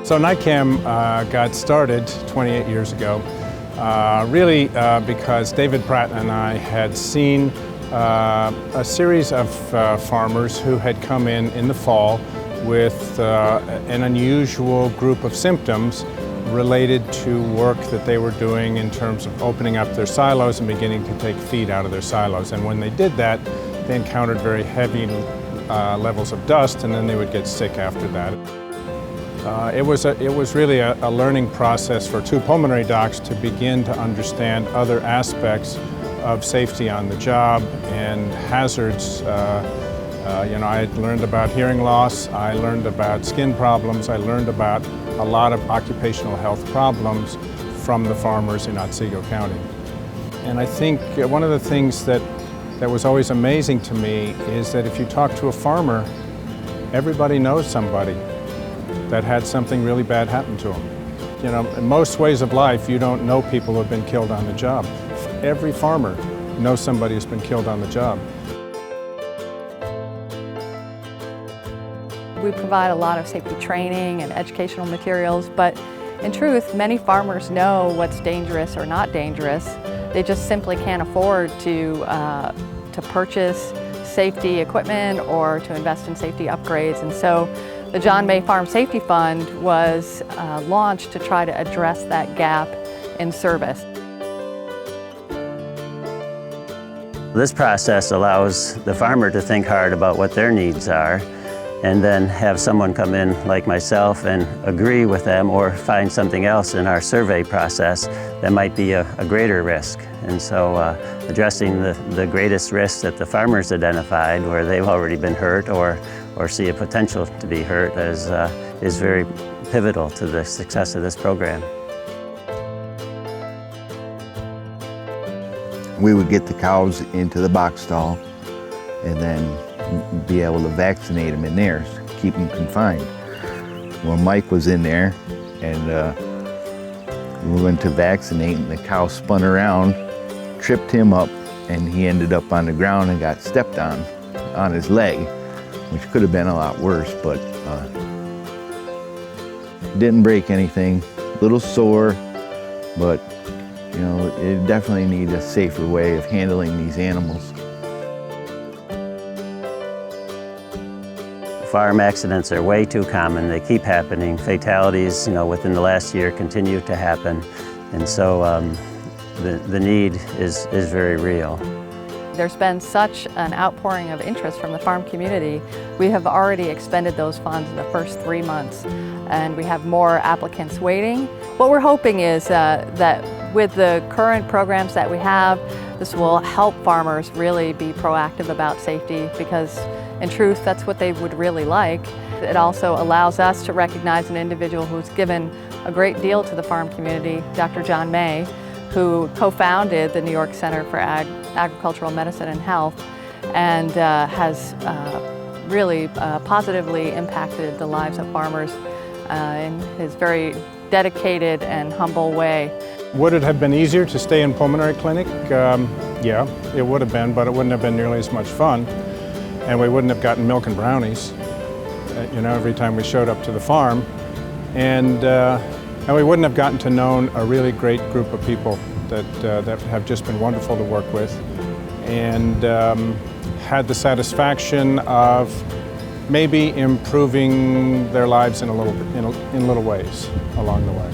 So NYCAMH got started 28 years ago, really because David Pratt and I had seen a series of farmers who had come in the fall with an unusual group of symptoms related to work that they were doing in terms of opening up their silos and beginning to take feed out of their silos. And when they did that, they encountered very heavy levels of dust, and then they would get sick after that. It was really a learning process for two pulmonary docs to begin to understand other aspects of safety on the job and hazards. I had learned about hearing loss, I learned about skin problems, I learned about a lot of occupational health problems from the farmers in Otsego County. And I think one of the things that was always amazing to me is that if you talk to a farmer, everybody knows somebody that had something really bad happen to them. You know, in most ways of life, you don't know people who have been killed on the job. Every farmer knows somebody who's been killed on the job. We provide a lot of safety training and educational materials, but in truth, many farmers know what's dangerous or not dangerous. They just simply can't afford to purchase safety equipment or to invest in safety upgrades. And so the John May Farm Safety Fund was launched to try to address that gap in service. This process allows the farmer to think hard about what their needs are, and then have someone come in like myself and agree with them or find something else in our survey process that might be a greater risk. And so addressing the greatest risks that the farmers identified where they've already been hurt or see a potential to be hurt is very pivotal to the success of this program. We would get the cows into the box stall and then be able to vaccinate them in there, keep them confined. Well, Mike was in there and we went to vaccinate, and the cow spun around, tripped him up, and he ended up on the ground and got stepped on his leg, which could have been a lot worse, but didn't break anything. A little sore, but you know, it definitely needs a safer way of handling these animals. Farm accidents are way too common. They keep happening. Fatalities, within the last year continue to happen. And so the need is very real. There's been such an outpouring of interest from the farm community. We have already expended those funds in the first 3 months, and we have more applicants waiting. What we're hoping is that with the current programs that we have, this will help farmers really be proactive about safety, because in truth, that's what they would really like. It also allows us to recognize an individual who's given a great deal to the farm community, Dr. John May, who co-founded the New York Center for Agricultural Medicine and Health, and has really positively impacted the lives of farmers in his very dedicated and humble way. Would it have been easier to stay in pulmonary clinic? Yeah, it would have been, but it wouldn't have been nearly as much fun. And we wouldn't have gotten milk and brownies, every time we showed up to the farm. And we wouldn't have gotten to know a really great group of people that have just been wonderful to work with, and had the satisfaction of maybe improving their lives in little ways along the way.